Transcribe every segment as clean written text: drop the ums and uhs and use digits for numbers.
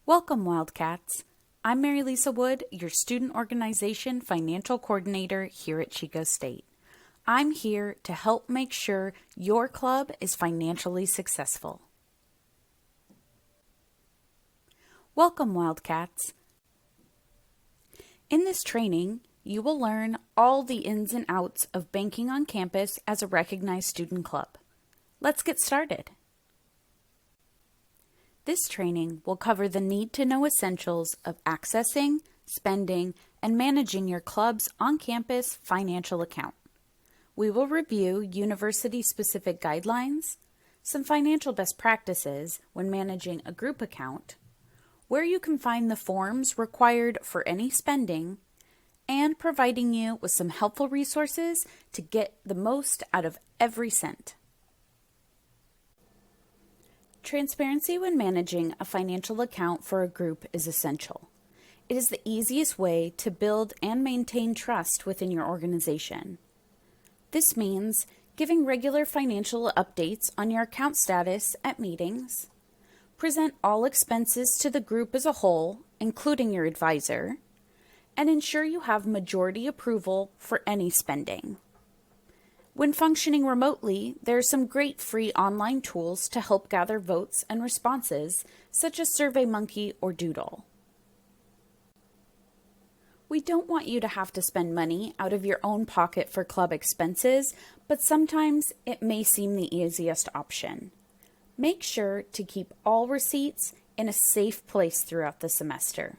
Welcome, Wildcats. I'm Mary Lisa Wood, your Student Organization Financial Coordinator here at Chico State. I'm here to help make sure your club is financially successful. Welcome, Wildcats. In this training, you will learn all the ins and outs of banking on campus as a recognized student club. Let's get started. This training will cover the need-to-know essentials of accessing, spending, and managing your club's on-campus financial account. We will review university-specific guidelines, some financial best practices when managing a group account, where you can find the forms required for any spending, and providing you with some helpful resources to get the most out of every cent. Transparency when managing a financial account for a group is essential. It is the easiest way to build and maintain trust within your organization. This means giving regular financial updates on your account status at meetings, present all expenses to the group as a whole, including your advisor, and ensure you have majority approval for any spending. When functioning remotely, there are some great free online tools to help gather votes and responses, such as SurveyMonkey or Doodle. We don't want you to have to spend money out of your own pocket for club expenses, but sometimes it may seem the easiest option. Make sure to keep all receipts in a safe place throughout the semester.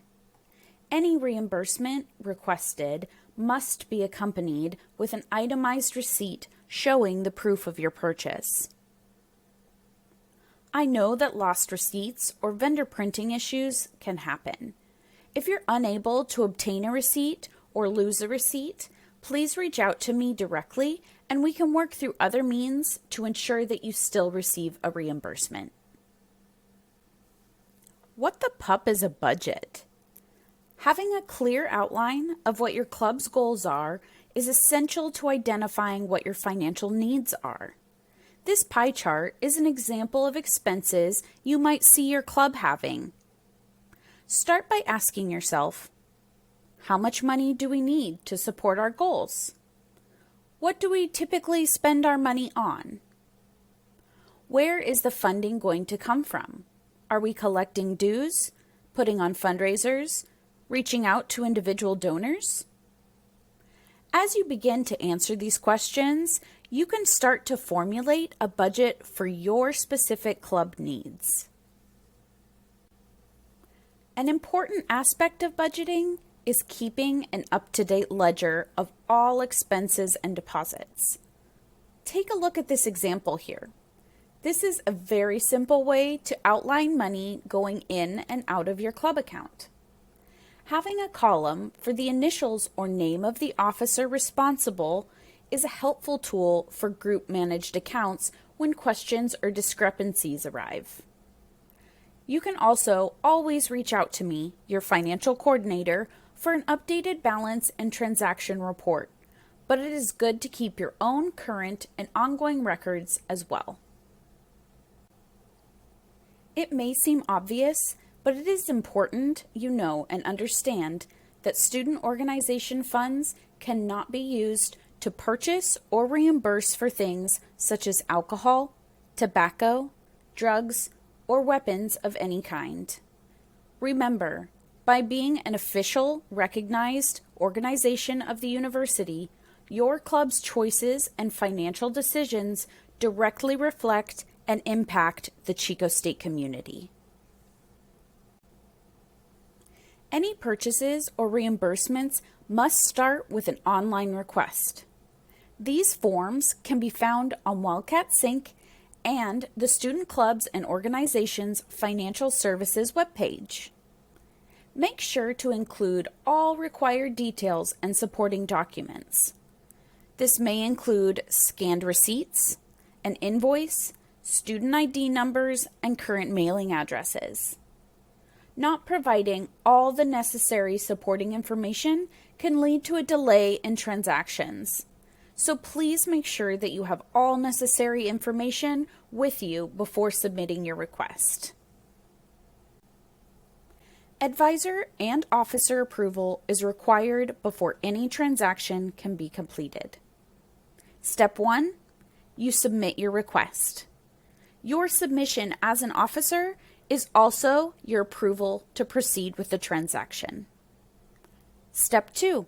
Any reimbursement requested must be accompanied with an itemized receipt showing the proof of your purchase. I know that lost receipts or vendor printing issues can happen. If you're unable to obtain a receipt or lose a receipt, please reach out to me directly and we can work through other means to ensure that you still receive a reimbursement. What the pup is a budget? Having a clear outline of what your club's goals are is essential to identifying what your financial needs are. This pie chart is an example of expenses you might see your club having. Start by asking yourself, how much money do we need to support our goals? What do we typically spend our money on? Where is the funding going to come from? Are we collecting dues, putting on fundraisers, reaching out to individual donors? As you begin to answer these questions, you can start to formulate a budget for your specific club needs. An important aspect of budgeting is keeping an up-to-date ledger of all expenses and deposits. Take a look at this example here. This is a very simple way to outline money going in and out of your club account. Having a column for the initials or name of the officer responsible is a helpful tool for group-managed accounts when questions or discrepancies arrive. You can also always reach out to me, your financial coordinator, for an updated balance and transaction report, but it is good to keep your own current and ongoing records as well. It may seem obvious, but it is important you know and understand that student organization funds cannot be used to purchase or reimburse for things such as alcohol, tobacco, drugs, or weapons of any kind. Remember, by being an official, recognized organization of the university, your club's choices and financial decisions directly reflect and impact the Chico State community. Any purchases or reimbursements must start with an online request. These forms can be found on Wildcat Sync and the Student Clubs and Organizations Financial Services webpage. Make sure to include all required details and supporting documents. This may include scanned receipts, an invoice, student ID numbers, and current mailing addresses. Not providing all the necessary supporting information can lead to a delay in transactions. So please make sure that you have all necessary information with you before submitting your request. Advisor and officer approval is required before any transaction can be completed. Step 1, you submit your request. Your submission as an officer is also your approval to proceed with the transaction. Step 2,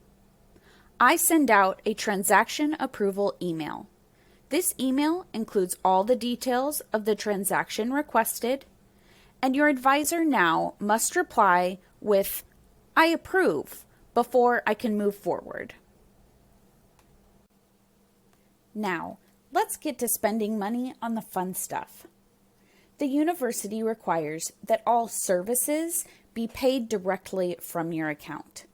I send out a transaction approval email. This email includes all the details of the transaction requested, and your advisor now must reply with, I approve, before I can move forward. Now, let's get to spending money on the fun stuff. The university requires that all services be paid directly from your account.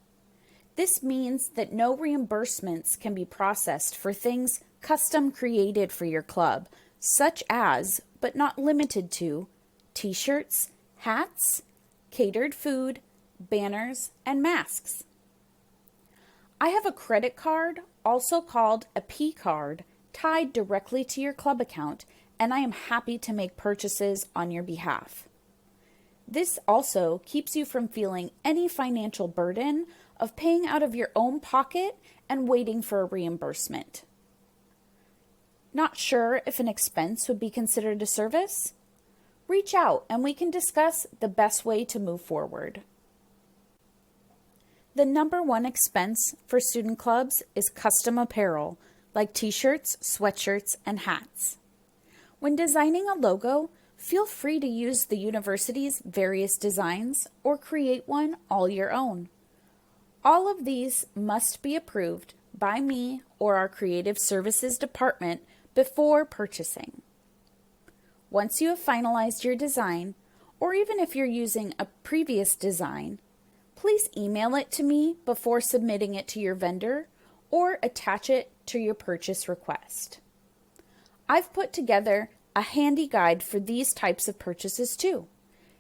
This means that no reimbursements can be processed for things custom created for your club, such as, but not limited to, t-shirts, hats, catered food, banners, and masks. I have a credit card, also called a P card, tied directly to your club account, and I am happy to make purchases on your behalf. This also keeps you from feeling any financial burden of paying out of your own pocket and waiting for a reimbursement. Not sure if an expense would be considered a service? Reach out and we can discuss the best way to move forward. The number one expense for student clubs is custom apparel, like t-shirts, sweatshirts, and hats. When designing a logo, feel free to use the university's various designs or create one all your own. All of these must be approved by me or our creative services department before purchasing. Once you have finalized your design, or even if you're using a previous design, please email it to me before submitting it to your vendor or attach it to your purchase request. I've put together a handy guide for these types of purchases too.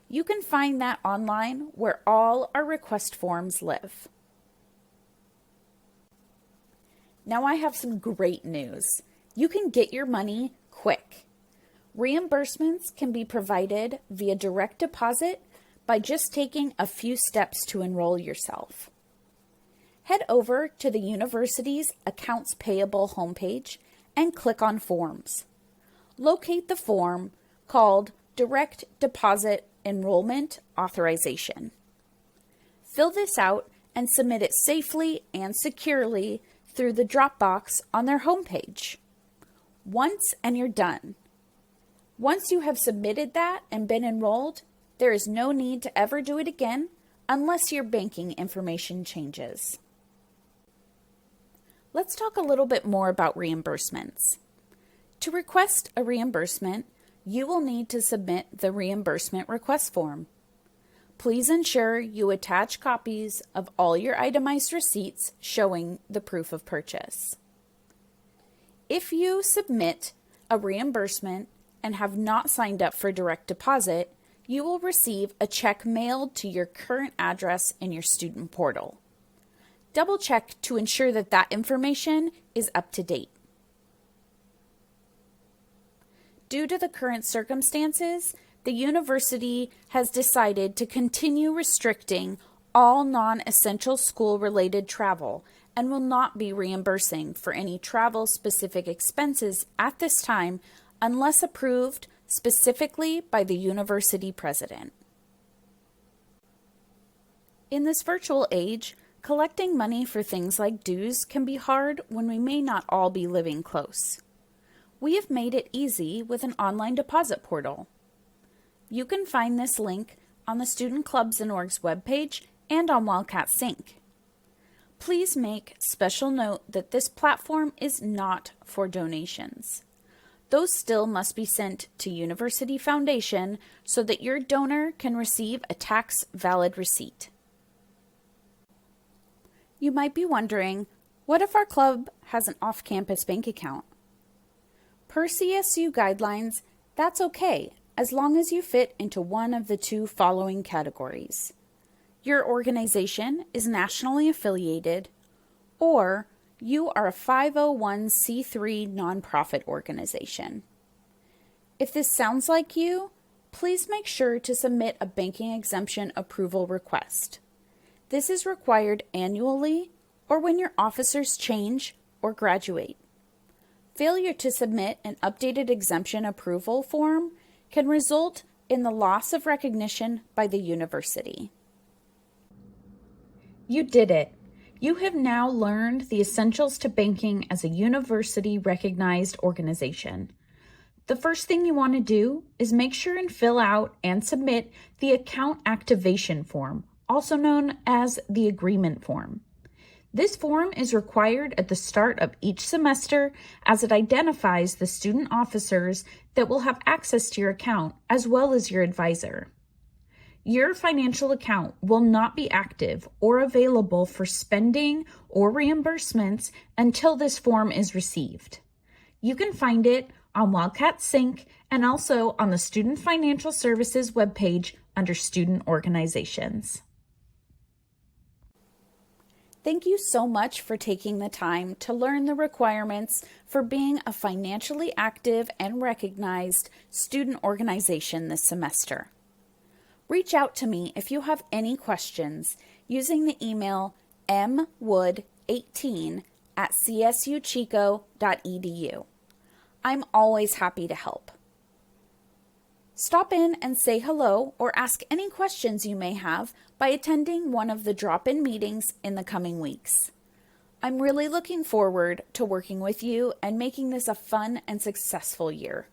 You can find that online where all our request forms live. Now I have some great news. You can get your money quick. Reimbursements can be provided via direct deposit by just taking a few steps to enroll yourself. Head over to the university's Accounts Payable homepage and click on Forms. Locate the form called Direct Deposit Enrollment Authorization. Fill this out and submit it safely and securely through the drop box on their homepage. Once and you're done. Once you have submitted that and been enrolled, there is no need to ever do it again unless your banking information changes. Let's talk a little bit more about reimbursements. To request a reimbursement, you will need to submit the reimbursement request form. Please ensure you attach copies of all your itemized receipts showing the proof of purchase. If you submit a reimbursement and have not signed up for direct deposit, you will receive a check mailed to your current address in your student portal. Double check to ensure that that information is up to date. Due to the current circumstances, the university has decided to continue restricting all non-essential school-related travel and will not be reimbursing for any travel-specific expenses at this time unless approved specifically by the university president. In this virtual age, collecting money for things like dues can be hard when we may not all be living close. We have made it easy with an online deposit portal. You can find this link on the Student Clubs and Orgs webpage and on Wildcat Sync. Please make special note that this platform is not for donations. Those still must be sent to University Foundation so that your donor can receive a tax-valid receipt. You might be wondering, what if our club has an off-campus bank account? Per CSU guidelines, that's okay, as long as you fit into one of the two following categories. Your organization is nationally affiliated, or you are a 501c3 nonprofit organization. If this sounds like you, please make sure to submit a banking exemption approval request. This is required annually or when your officers change or graduate. Failure to submit an updated exemption approval form can result in the loss of recognition by the university. You did it! You have now learned the essentials to banking as a university-recognized organization. The first thing you want to do is make sure and fill out and submit the account activation form, also known as the agreement form. This form is required at the start of each semester as it identifies the student officers that will have access to your account as well as your advisor. Your financial account will not be active or available for spending or reimbursements until this form is received. You can find it on Wildcat Sync and also on the Student Financial Services webpage under Student Organizations. Thank you so much for taking the time to learn the requirements for being a financially active and recognized student organization this semester. Reach out to me if you have any questions using the email mwood18@csuchico.edu. I'm always happy to help. Stop in and say hello or ask any questions you may have by attending one of the drop-in meetings in the coming weeks. I'm really looking forward to working with you and making this a fun and successful year.